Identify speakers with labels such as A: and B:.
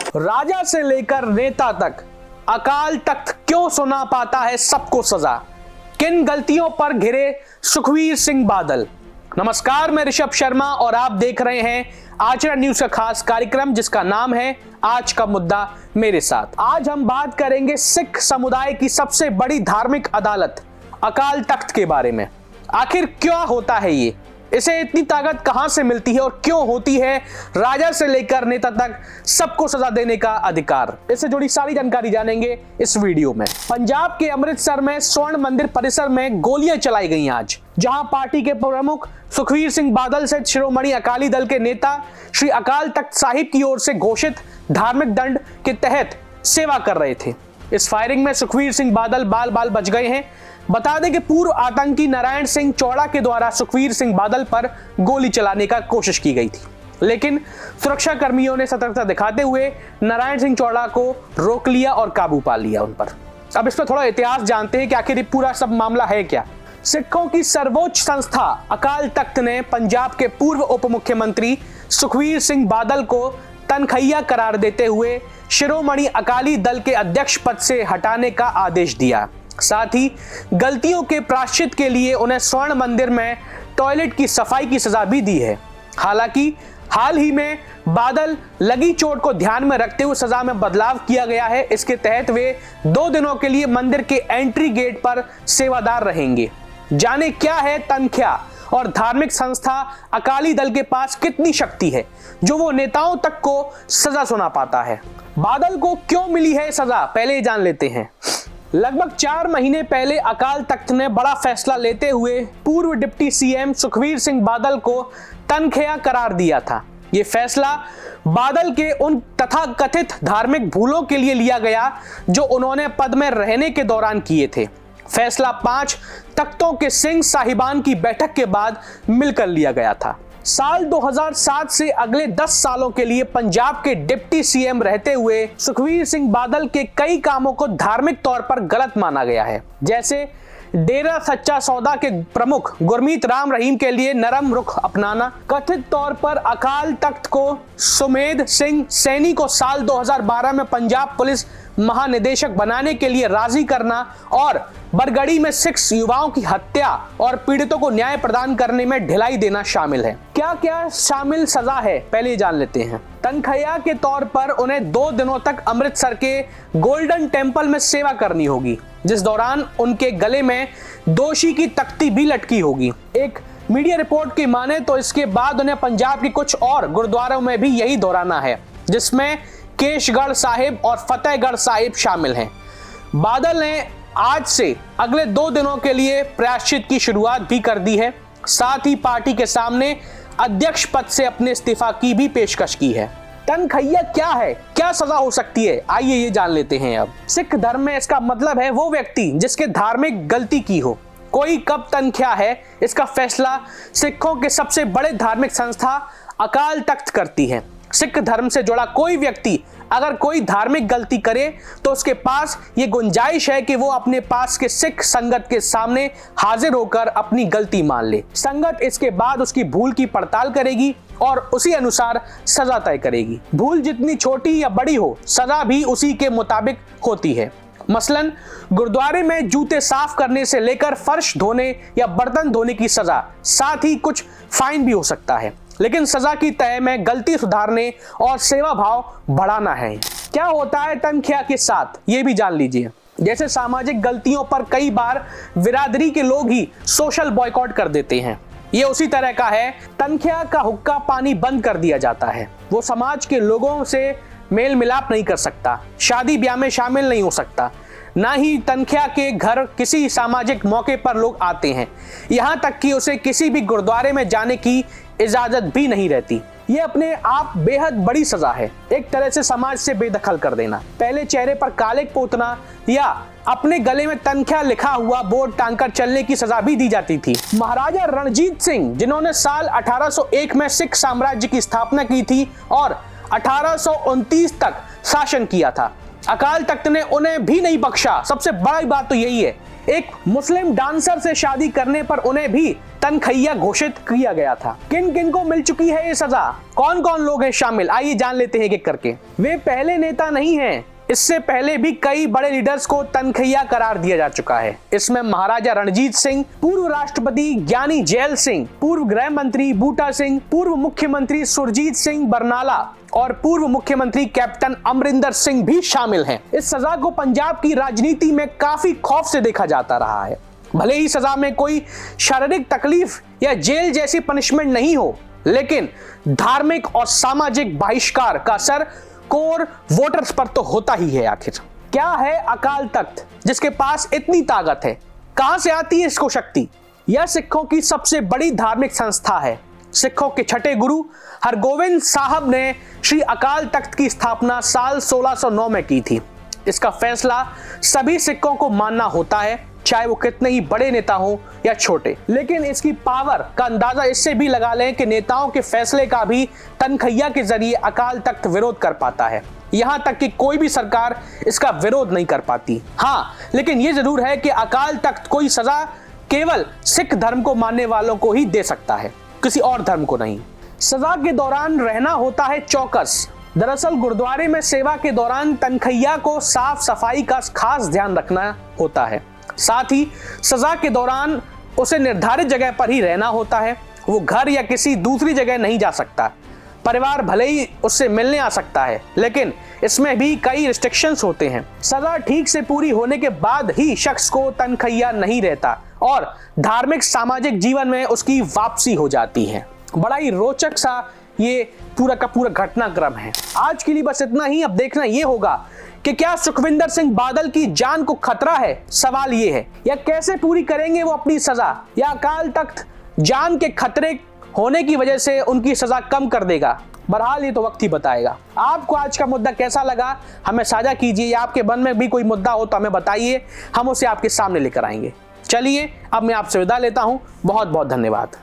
A: राजा से लेकर नेता तक अकाल तख्त क्यों सुना पाता है सबको सजा? किन गलतियों पर घिरे सुखवीर सिंह बादल? नमस्कार, मैं ऋषभ शर्मा और आप देख रहे हैं आचरण न्यूज का खास कार्यक्रम जिसका नाम है आज का मुद्दा मेरे साथ। आज हम बात करेंगे सिख समुदाय की सबसे बड़ी धार्मिक अदालत अकाल तख्त के बारे में। आखिर क्या होता है ये, इसे इतनी ताकत कहां से मिलती है और क्यों होती है राजा से लेकर नेता तक सबको सजा देने का अधिकार? इससे जुड़ी सारी जानकारी जानेंगे इस वीडियो में। पंजाब के अमृतसर में स्वर्ण मंदिर परिसर में गोलियां चलाई गई आज, जहां पार्टी के प्रमुख सुखवीर सिंह बादल से शिरोमणि अकाली दल के नेता श्री अकाल तख्त साहिब की ओर से घोषित धार्मिक दंड के तहत सेवा कर रहे थे। इस फायरिंग में सुखवीर सिंह बादल बाल बाल बच गए हैं। बता दें कि पूर्व आतंकी नारायण सिंह चौड़ा के द्वारा सुखवीर सिंह बादल पर गोली चलाने का कोशिश की गई थी, लेकिन सुरक्षा कर्मियों ने सतर्कता दिखाते हुए नारायण सिंह चौड़ा को रोक लिया और काबू पा लिया उन पर। अब इस पर थोड़ा इतिहास जानते हैं कि आखिर ये पूरा सब मामला है क्या। सिखों की सर्वोच्च संस्था अकाल तख्त ने पंजाब के पूर्व उप मुख्यमंत्री सुखवीर सिंह बादल को तनखैया करार देते हुए शिरोमणि अकाली दल के अध्यक्ष पद से हटाने का आदेश दिया। साथ ही गलतियों के प्रायश्चित के लिए उन्हें स्वर्ण मंदिर में टॉयलेट की सफाई की सजा भी दी है। हालांकि हाल ही में बादल लगी चोट को ध्यान में रखते हुए सजा में बदलाव किया गया है। इसके तहत वे 2 दिनों के लिए मंदिर के एंट्री गेट पर सेवादार रहेंगे। जाने क्या है तनख्या और धार्मिक संस्था अकाली दल के पास कितनी शक्ति है जो वो नेताओं तक को सजा सुना पाता है। बादल को क्यों मिली है सजा, पहले जान लेते हैं। लगभग 4 महीने पहले अकाल तख्त ने बड़ा फैसला लेते हुए पूर्व डिप्टी सीएम सुखवीर सिंह बादल को तनख्या करार दिया था। यह फैसला बादल के उन तथाकथित धार्मिक भूलों के लिए लिया गया जो उन्होंने पद में रहने के दौरान किए थे। फैसला 5 तख्तों के सिंह साहिबान की बैठक के बाद मिलकर लिया गया था। साल 2007 से अगले 10 सालों के लिए पंजाब के डिप्टी सीएम रहते हुए सुखवीर सिंह बादल के कई कामों को धार्मिक तौर पर गलत माना गया है, जैसे डेरा सच्चा सौदा के प्रमुख गुरमीत राम रहीम के लिए नरम रुख अपनाना, कथित तौर पर अकाल तख्त को सुमेध सिंह सैनी को साल 2012 में पंजाब पुलिस महानिदेशक बनाने के लिए राजी करना और बरगढ़ी में सिख युवाओं की हत्या और पीड़ितों को न्याय प्रदान करने में ढिलाई देना शामिल है। क्या क्या शामिल सजा है, पहले जान लेते हैं। तनखैया के तौर पर उन्हें 2 दिनों तक अमृतसर के गोल्डन टेम्पल में सेवा करनी होगी, जिस दौरान उनके गले में दोषी की तख्ती भी लटकी होगी। एक मीडिया रिपोर्ट की माने तो इसके बाद उन्हें पंजाब के कुछ और गुरुद्वारों में भी यही दोहराना है, जिसमें केशगढ़ साहिब और फतेहगढ़ साहिब शामिल हैं। बादल ने आज से अगले 2 दिनों के लिए प्रायश्चित की शुरुआत भी कर दी है। साथ ही पार्टी के सामने अध्यक्ष पद से अपने इस्तीफा की भी पेशकश की है। तनखैया क्या है, क्या सजा हो सकती है, आइए ये जान लेते हैं। अब सिख धर्म में इसका मतलब है वो व्यक्ति जिसके धार्मिक गलती की हो। कोई कब तनख्या है, इसका फैसला सिखों के सबसे बड़े धार्मिक संस्था अकाल तख्त करती है। सिख धर्म से जुड़ा कोई व्यक्ति अगर कोई धार्मिक गलती करे तो उसके पास ये गुंजाइश है कि वो अपने पास के सिख संगत के सामने हाजिर होकर अपनी गलती मान ले। संगत इसके बाद उसकी भूल की पड़ताल करेगी और उसी अनुसार सजा तय करेगी। भूल जितनी छोटी या बड़ी हो, सजा भी उसी के मुताबिक होती है। मसलन गुरुद्वारे में जूते साफ करने से लेकर फर्श धोने या बर्तन धोने की सजा, साथ ही कुछ फाइन भी हो सकता है। लेकिन सजा की तय में गलती सुधारने और सेवा भाव बढ़ाना है। क्या होता है तनख्या के साथ, ये भी जान लीजिए। जैसे सामाजिक गलतियों पर कई बार बिरादरी के लोग ही सोशल बॉयकॉट कर देते हैं, ये उसी तरह का है। तनख्या का हुक्का पानी बंद कर दिया जाता है। वो समाज के लोगों से मेल मिलाप नहीं कर सकता, शादी ब्याह में शामिल नहीं हो सकता, ना ही तनख्या के घर किसी सामाजिक मौके पर लोग आते हैं। यहाँ तक कि उसे किसी भी गुरुद्वारे में जाने की इजाजत भी नहीं रहती। ये अपने आप बेहद बड़ी सजा है, एक तरह से समाज से बेदखल कर देना। पहले चेहरे पर काले पोतना या अपने गले में तनख्या लिखा हुआ बोर्ड टांगकर चलने की सजा भी दी जाती थी। महाराजा रणजीत सिंह, जिन्होंने साल 1801 में सिख साम्राज्य की स्थापना की थी और 1829 तक शासन किया था, अकाल तख्त ने उन्हें भी नहीं बख्शा। सबसे बड़ी बात तो यही है, एक मुस्लिम डांसर से शादी करने पर उन्हें भी तनखैया घोषित किया गया था। किन किन को मिल चुकी है ये सजा, कौन कौन लोग हैं शामिल, आइए जान लेते हैं एक एक करके। वे पहले नेता नहीं हैं, इससे पहले भी कई बड़े लीडर्स को तनखैया करार दिया जा चुका है। इसमें महाराजा रणजीत सिंह, पूर्व राष्ट्रपति ज्ञानी जैल सिंह, पूर्व गृह मंत्री बूटा सिंह, पूर्व मुख्यमंत्री सुरजीत सिंह बरनाला और पूर्व मुख्यमंत्री कैप्टन अमरिंदर सिंह भी शामिल हैं। इस सजा को पंजाब की राजनीति में काफी खौफ से देखा जाता रहा है। भले ही सजा में कोई शारीरिक तकलीफ या जेल जैसी पनिशमेंट नहीं हो, लेकिन धार्मिक और सामाजिक बहिष्कार का असर कोर वोटर्स पर तो होता ही है। आखिर क्या है अकाल तख्त, जिसके पास इतनी ताकत है? कहां से आती है इसको शक्ति? यह सिखों की सबसे बड़ी धार्मिक संस्था है। सिखों के छठे गुरु हरगोविंद साहब ने श्री अकाल तख्त की स्थापना साल 1609 में की थी। इसका फैसला सभी सिखों को मानना होता है, चाहे वो कितने ही बड़े नेता हों या छोटे। लेकिन इसकी पावर का अंदाजा इससे भी लगा लें कि नेताओं के फैसले का भी तनखैया के जरिए अकाल तख्त विरोध कर पाता है। यहां तक कि कोई भी सरकार इसका विरोध नहीं कर पाती। हाँ, लेकिन यह जरूर है कि अकाल तख्त कोई सजा केवल सिख धर्म को मानने वालों को ही दे सकता है, किसी और धर्म को नहीं। सजा के दौरान रहना होता है चौकस। दरअसल गुरुद्वारे में सेवा के दौरान तनखैया को साफ सफाई का खास ध्यान रखना होता है। साथ ही सजा के दौरान उसे निर्धारित जगह पर ही रहना होता है। वो घर या किसी दूसरी जगह नहीं जा सकता। परिवार भले ही उससे मिलने आ सकता है, लेकिन इसमें भी कई रिस्ट्रिक्शंस होते हैं। सजा ठीक से पूरी होने के बाद ही शख्स को तनखैया नहीं रहता और धार्मिक सामाजिक जीवन में उसकी वापसी हो जाती है। बड़ा ही रोचक सा ये पूरा का पूरा घटनाक्रम है। आज के लिए बस इतना ही। अब देखना ये होगा कि क्या सुखविंदर सिंह बादल की जान को खतरा है, सवाल ये है, या कैसे पूरी करेंगे वो अपनी सजा, या अकाल तख्त जान के खतरे होने की वजह से उनकी सजा कम कर देगा। बहरहाल ये तो वक्त ही बताएगा। आपको आज का मुद्दा कैसा लगा हमें साझा कीजिए, या आपके मन में भी कोई मुद्दा हो तो हमें बताइए, हम उसे आपके सामने लेकर आएंगे। चलिए अब मैं आपसे विदा लेता हूं। बहुत बहुत धन्यवाद।